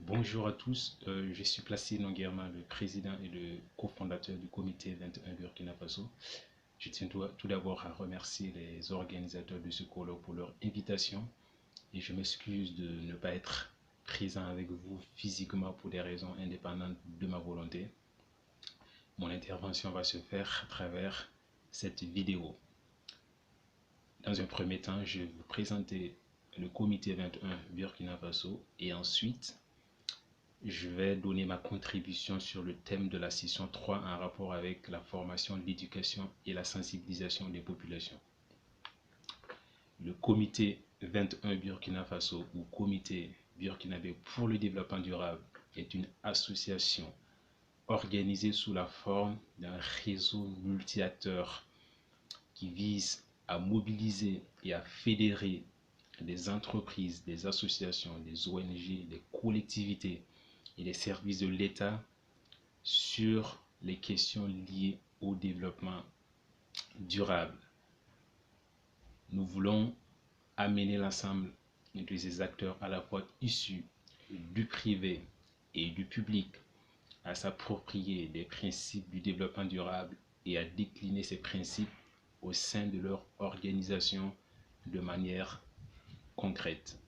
Bonjour à tous, je suis Placide Nonguerma, le président et le cofondateur du comité 21 Burkina Faso. Je tiens tout d'abord à remercier les organisateurs de ce colloque pour leur invitation et je m'excuse de ne pas être présent avec vous physiquement pour des raisons indépendantes de ma volonté. Mon intervention va se faire à travers cette vidéo. Dans un premier temps, je vais vous présenter le comité 21 Burkina Faso et ensuite je vais donner ma contribution sur le thème de la session 3 en rapport avec la formation, l'éducation et la sensibilisation des populations. Le comité 21 Burkina Faso ou comité burkinabé pour le développement durable est une association organisée sous la forme d'un réseau multi-acteurs qui vise à mobiliser et à fédérer des entreprises, des associations, des ONG, des collectivités et les services de l'État sur les questions liées au développement durable. Nous voulons amener l'ensemble de ces acteurs à la fois issus du privé et du public à s'approprier des principes du développement durable et à décliner ces principes au sein de leur organisation de manière concrète.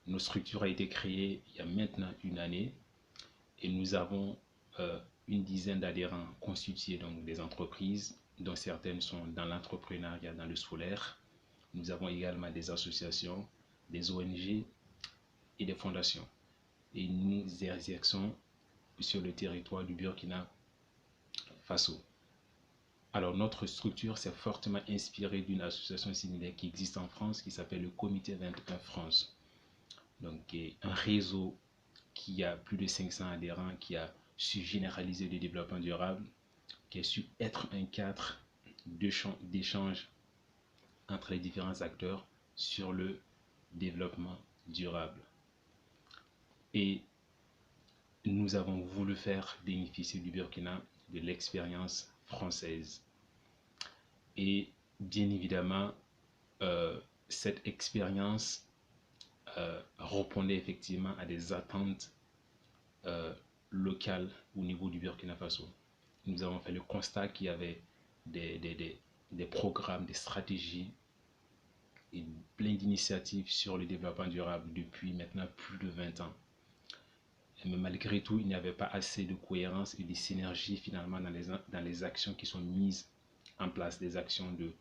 Notre structure a été créée il y a maintenant une année et nous avons une dizaine d'adhérents constitués donc des entreprises, dont certaines sont dans l'entrepreneuriat, dans le solaire. Nous avons également des associations, des ONG et des fondations. Et nous exerçons sur le territoire du Burkina Faso. Alors notre structure s'est fortement inspirée d'une association similaire qui existe en France, qui s'appelle le Comité 21 France. Donc un réseau qui a plus de 500 adhérents, qui a su généraliser le développement durable, qui a su être un cadre d'échange entre les différents acteurs sur le développement durable. Et nous avons voulu faire bénéficier du Burkina de l'expérience française. Et bien évidemment, cette expérience répondait effectivement à des attentes locales au niveau du Burkina Faso. Nous avons fait le constat qu'il y avait des programmes, des stratégies et plein d'initiatives sur le développement durable depuis maintenant plus de 20 ans. Mais malgré tout, il n'y avait pas assez de cohérence et de synergie finalement dans les actions qui sont mises en place, des actions de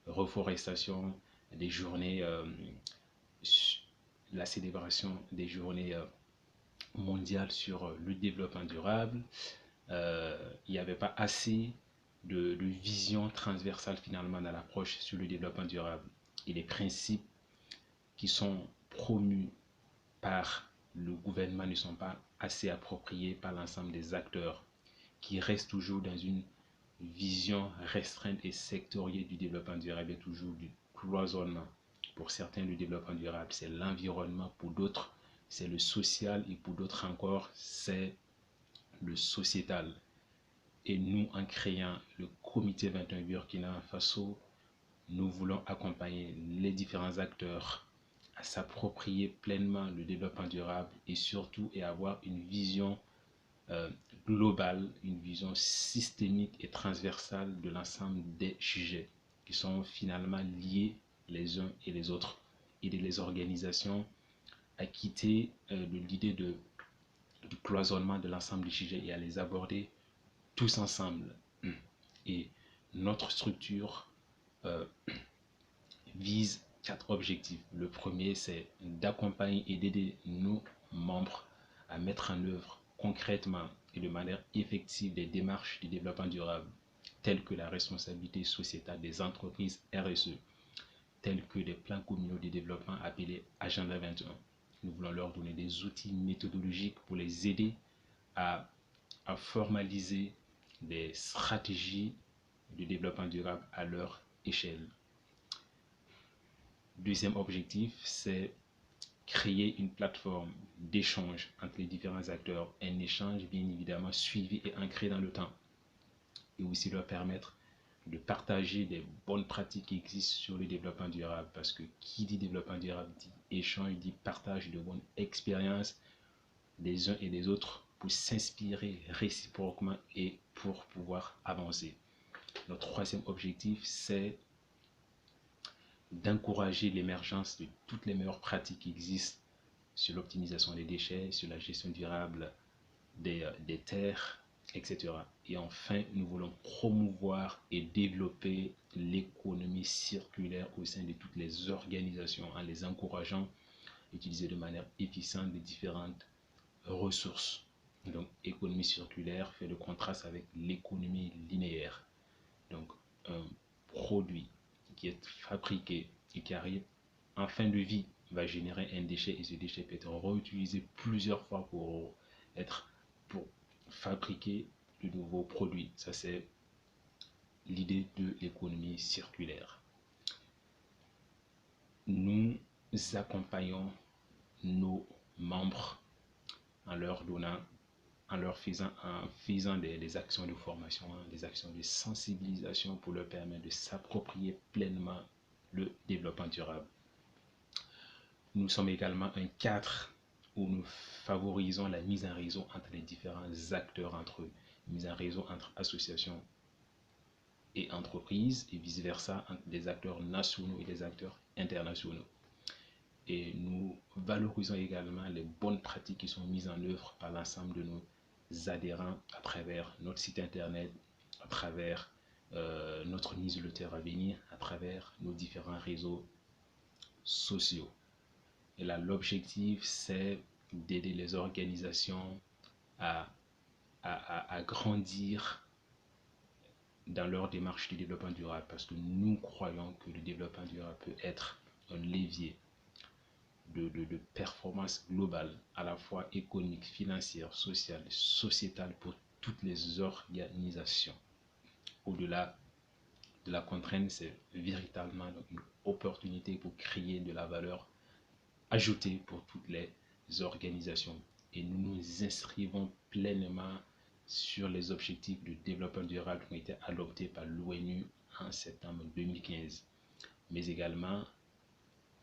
reforestation, des journées, la célébration des journées mondiales sur le développement durable. Il n'y avait pas assez de vision transversale finalement dans l'approche sur le développement durable. Et les principes qui sont promus par le gouvernement ne sont pas assez appropriés par l'ensemble des acteurs qui restent toujours dans une vision restreinte et sectorielle du développement durable et toujours du cloisonnement. Pour certains, le développement durable, c'est l'environnement, pour d'autres, c'est le social et pour d'autres encore, c'est le sociétal. Et nous, en créant le comité 21 Burkina Faso, nous voulons accompagner les différents acteurs à s'approprier pleinement le développement durable et surtout avoir une vision globale, une vision systémique et transversale de l'ensemble des sujets qui sont finalement liés les uns et les autres, et de les organisations à quitter de l'idée du cloisonnement de l'ensemble des sujets et à les aborder tous ensemble. Et notre structure vise 4 objectifs. Le premier, c'est d'accompagner et d'aider nos membres à mettre en œuvre concrètement et de manière effective des démarches de développement durable, telles que la responsabilité sociétale des entreprises RSE, tels que des plans communaux de développement appelés Agenda 21. Nous voulons leur donner des outils méthodologiques pour les aider à formaliser des stratégies de développement durable à leur échelle. Deuxième objectif, c'est créer une plateforme d'échange entre les différents acteurs, un échange bien évidemment suivi et ancré dans le temps, et aussi leur permettre de partager des bonnes pratiques qui existent sur le développement durable, parce que qui dit développement durable dit échange, dit partage de bonnes expériences des uns et des autres pour s'inspirer réciproquement et pour pouvoir avancer. Notre troisième objectif, c'est d'encourager l'émergence de toutes les meilleures pratiques qui existent sur l'optimisation des déchets, sur la gestion durable des terres, etc. Et enfin, nous voulons promouvoir et développer l'économie circulaire au sein de toutes les organisations en les encourageant à utiliser de manière efficiente les différentes ressources. Donc, économie circulaire fait le contraste avec l'économie linéaire. Donc, un produit qui est fabriqué et qui arrive en fin de vie va générer un déchet et ce déchet peut être réutilisé plusieurs fois pour fabriquer de nouveaux produits. Ça, c'est l'idée de l'économie circulaire. Nous accompagnons nos membres en leur donnant, en faisant des actions de formation, des actions de sensibilisation pour leur permettre de s'approprier pleinement le développement durable. Nous sommes également un cadre où nous favorisons la mise en réseau entre les différents acteurs entre eux, mise en réseau entre associations et entreprises et vice-versa entre des acteurs nationaux et des acteurs internationaux. Et nous valorisons également les bonnes pratiques qui sont mises en œuvre par l'ensemble de nos adhérents à travers notre site internet, à travers notre newsletter à venir, à travers nos différents réseaux sociaux. Et là, l'objectif, c'est d'aider les organisations à grandir dans leur démarche de développement durable, parce que nous croyons que le développement durable peut être un levier de performance globale, à la fois économique, financière, sociale, sociétale pour toutes les organisations. Au-delà de la contrainte, c'est véritablement une opportunité pour créer de la valeur ajoutée pour toutes les organisations. Et nous nous inscrivons pleinement sur les objectifs de développement durable qui ont été adoptés par l'ONU en septembre 2015. Mais également,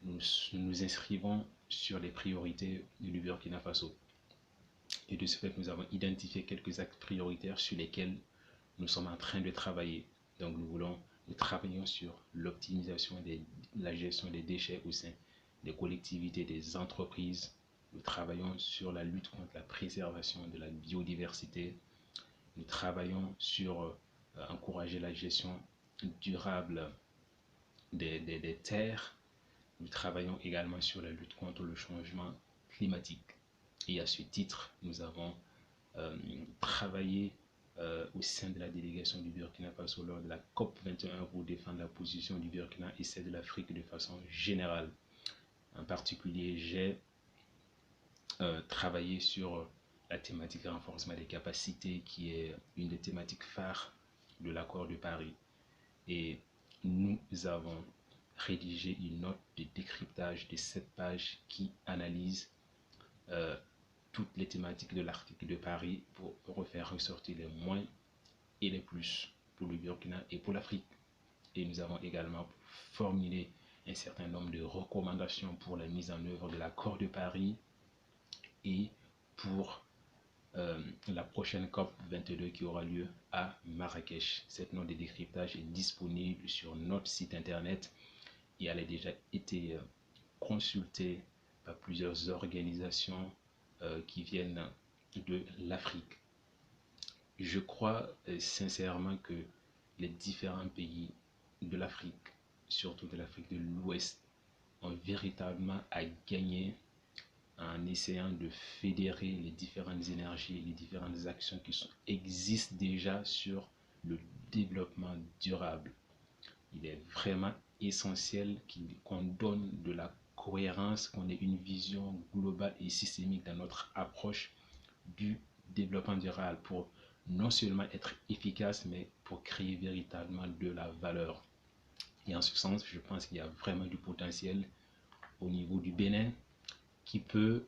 nous nous inscrivons sur les priorités du Burkina Faso. Et de ce fait, nous avons identifié quelques axes prioritaires sur lesquels nous sommes en train de travailler. Donc, nous travaillons sur l'optimisation de la gestion des déchets au sein des collectivités, des entreprises. Nous travaillons sur la lutte contre la préservation de la biodiversité. Nous travaillons sur encourager la gestion durable des terres. Nous travaillons également sur la lutte contre le changement climatique. Et à ce titre, nous avons travaillé au sein de la délégation du Burkina Faso lors de la COP 21 pour défendre la position du Burkina et celle de l'Afrique de façon générale. En particulier, j'ai travaillé sur la thématique renforcement des capacités, qui est une des thématiques phares de l'accord de Paris. Et nous avons rédigé une note de décryptage de 7 pages qui analyse toutes les thématiques de l'article de Paris pour refaire ressortir les moins et les plus pour le Burkina et pour l'Afrique. Et nous avons également formulé un certain nombre de recommandations pour la mise en œuvre de l'accord de Paris et pour la prochaine COP 22 qui aura lieu à Marrakech. Cette note de décryptage est disponible sur notre site internet et elle a déjà été consultée par plusieurs organisations qui viennent de l'Afrique. Je crois sincèrement que les différents pays de l'Afrique, surtout de l'Afrique de l'Ouest, ont véritablement à gagner en essayant de fédérer les différentes énergies, les différentes actions qui existent déjà sur le développement durable. Il est vraiment essentiel qu'on donne de la cohérence, qu'on ait une vision globale et systémique dans notre approche du développement durable pour non seulement être efficace, mais pour créer véritablement de la valeur. Et en ce sens, je pense qu'il y a vraiment du potentiel au niveau du Bénin qui peut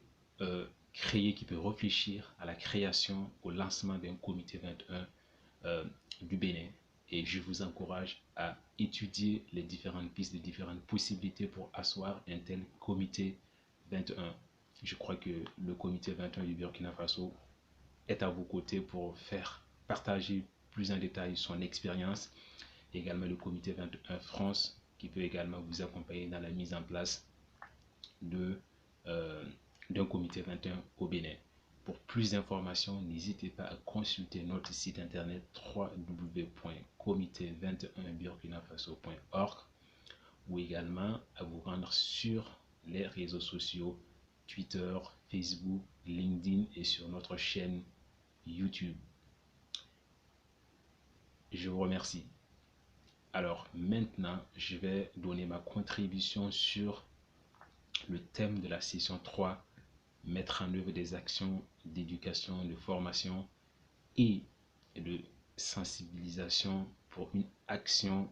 qui peut réfléchir à la création, au lancement d'un comité 21 du Bénin et je vous encourage à étudier les différentes pistes, les différentes possibilités pour asseoir un tel comité 21. Je crois que le comité 21 du Burkina Faso est à vos côtés pour faire partager plus en détail son expérience. Également le comité 21 France qui peut également vous accompagner dans la mise en place d'un comité 21 au Bénin. Pour plus d'informations, n'hésitez pas à consulter notre site internet www.comité21burkinafaso.org ou également à vous rendre sur les réseaux sociaux Twitter, Facebook, LinkedIn et sur notre chaîne YouTube. Je vous remercie. Alors maintenant, je vais donner ma contribution sur le thème de la session 3, mettre en œuvre des actions d'éducation, de formation et de sensibilisation pour une action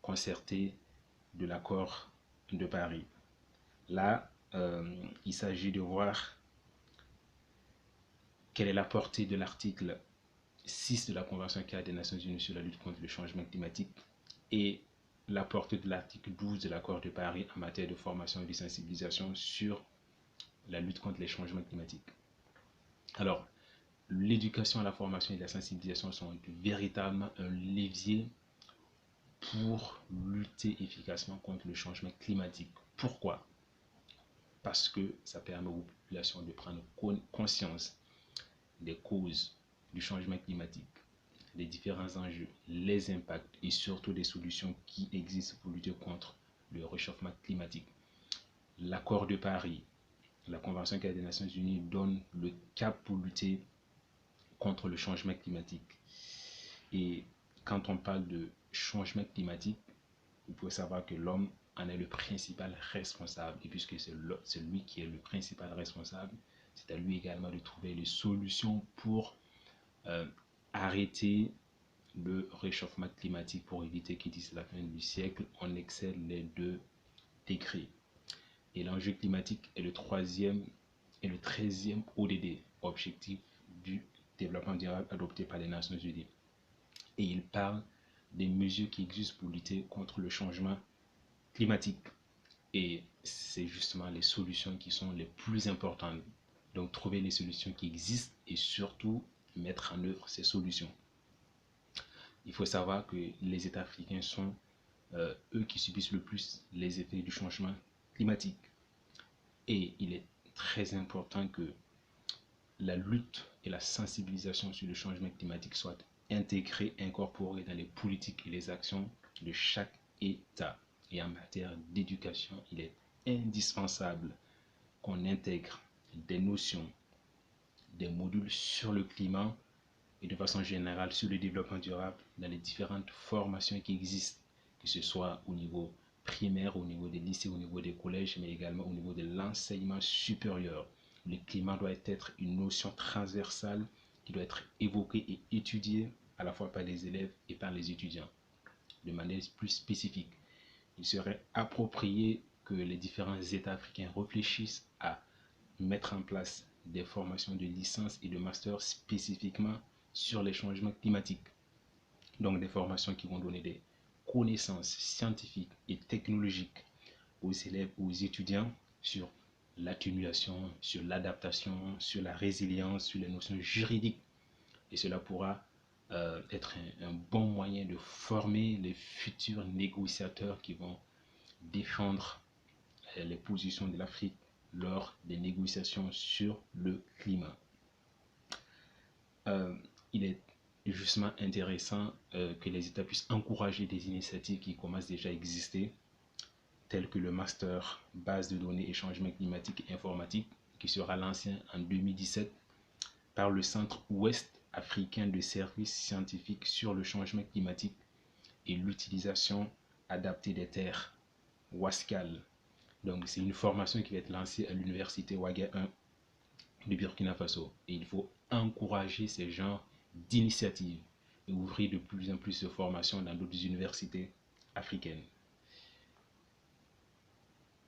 concertée de l'accord de Paris. Là, il s'agit de voir quelle est la portée de l'article 6 de la Convention cadre des Nations Unies sur la lutte contre le changement climatique et la portée de l'article 12 de l'accord de Paris en matière de formation et de sensibilisation sur la lutte contre les changements climatiques. Alors, l'éducation, la formation et la sensibilisation sont véritablement un levier pour lutter efficacement contre le changement climatique. Pourquoi? Parce que ça permet aux populations de prendre conscience des causes du changement climatique, les différents enjeux, les impacts et surtout des solutions qui existent pour lutter contre le réchauffement climatique. L'accord de Paris, la Convention cadre des Nations Unies donne le cap pour lutter contre le changement climatique. Et quand on parle de changement climatique, vous pouvez savoir que l'homme en est le principal responsable. Et puisque c'est lui qui est le principal responsable, c'est à lui également de trouver les solutions pour arrêter le réchauffement climatique, pour éviter que d'ici la fin du siècle, on excède les 2 degrés. Et l'enjeu climatique est le 3e et le 13e ODD, objectif du développement durable adopté par les Nations Unies. Et il parle des mesures qui existent pour lutter contre le changement climatique. Et c'est justement les solutions qui sont les plus importantes. Donc trouver les solutions qui existent et surtout mettre en œuvre ces solutions. Il faut savoir que les États africains sont eux qui subissent le plus les effets du changement climatique. Et il est très important que la lutte et la sensibilisation sur le changement climatique soient intégrées, incorporées dans les politiques et les actions de chaque État. Et en matière d'éducation, il est indispensable qu'on intègre des notions, des modules sur le climat et de façon générale sur le développement durable dans les différentes formations qui existent, que ce soit au niveau primaire, au niveau des lycées, au niveau des collèges, mais également au niveau de l'enseignement supérieur. Le climat doit être une notion transversale qui doit être évoquée et étudiée à la fois par les élèves et par les étudiants. De manière plus spécifique, il serait approprié que les différents États africains réfléchissent à mettre en place des formations de licence et de master spécifiquement sur les changements climatiques. Donc des formations qui vont donner des connaissances scientifiques et technologiques aux élèves, aux étudiants sur l'atténuation, sur l'adaptation, sur la résilience, sur les notions juridiques. Et cela pourra être un bon moyen de former les futurs négociateurs qui vont défendre les positions de l'Afrique lors des négociations sur le climat. Il est justement intéressant que les États puissent encourager des initiatives qui commencent déjà à exister, telles que le Master Base de données et changement climatique et informatique, qui sera lancé en 2017 par le Centre Ouest africain de services scientifiques sur le changement climatique et l'utilisation adaptée des terres, WASCAL. Donc c'est une formation qui va être lancée à l'université Ouaga 1 du Burkina Faso. Et il faut encourager ces genres d'initiatives et ouvrir de plus en plus de formations dans d'autres universités africaines.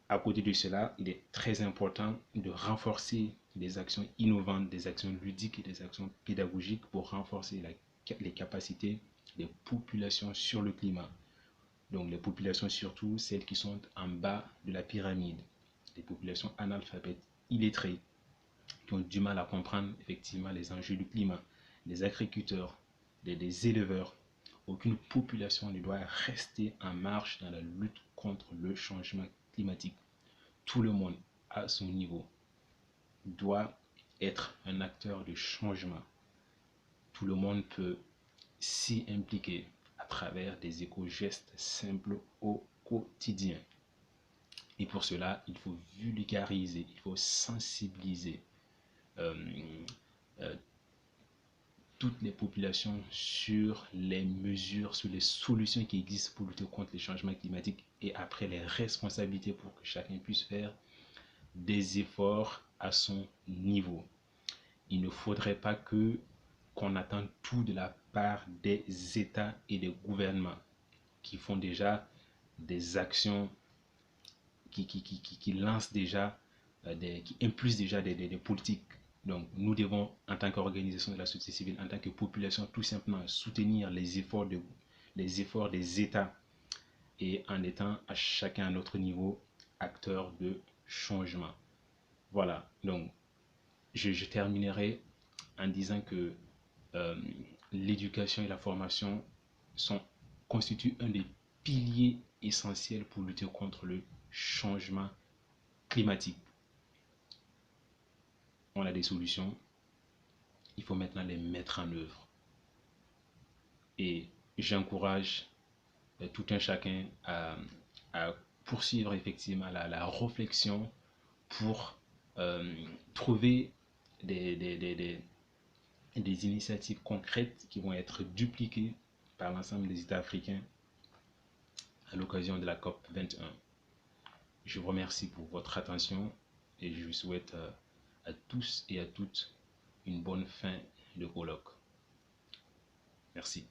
À côté de cela, il est très important de renforcer des actions innovantes, des actions ludiques et des actions pédagogiques pour renforcer les capacités des populations sur le climat. Donc les populations surtout celles qui sont en bas de la pyramide, les populations analphabètes, illettrées, qui ont du mal à comprendre effectivement les enjeux du climat, les agriculteurs, les éleveurs. Aucune population ne doit rester en marche dans la lutte contre le changement climatique. Tout le monde, à son niveau, doit être un acteur de changement. Tout le monde peut s'y impliquer à travers des éco-gestes simples au quotidien. Et pour cela, il faut vulgariser, il faut sensibiliser euh, euh, toutes les populations sur les mesures, sur les solutions qui existent pour lutter contre les changements climatiques et après les responsabilités pour que chacun puisse faire des efforts à son niveau. Il ne faudrait pas qu'on attende tout de la part des États et des gouvernements qui font déjà des actions, qui lancent déjà, qui impulsent déjà des politiques. Donc nous devons, en tant qu'organisation de la société civile, en tant que population, tout simplement soutenir les efforts des États et en étant à chacun à notre niveau acteur de changement. Voilà, donc je terminerai en disant que euh, l'éducation et la formation constituent un des piliers essentiels pour lutter contre le changement climatique. On a des solutions, il faut maintenant les mettre en œuvre. Et j'encourage tout un chacun à poursuivre effectivement la réflexion pour trouver des initiatives concrètes qui vont être dupliquées par l'ensemble des États africains à l'occasion de la COP 21. Je vous remercie pour votre attention et je vous souhaite à tous et à toutes une bonne fin de colloque. Merci.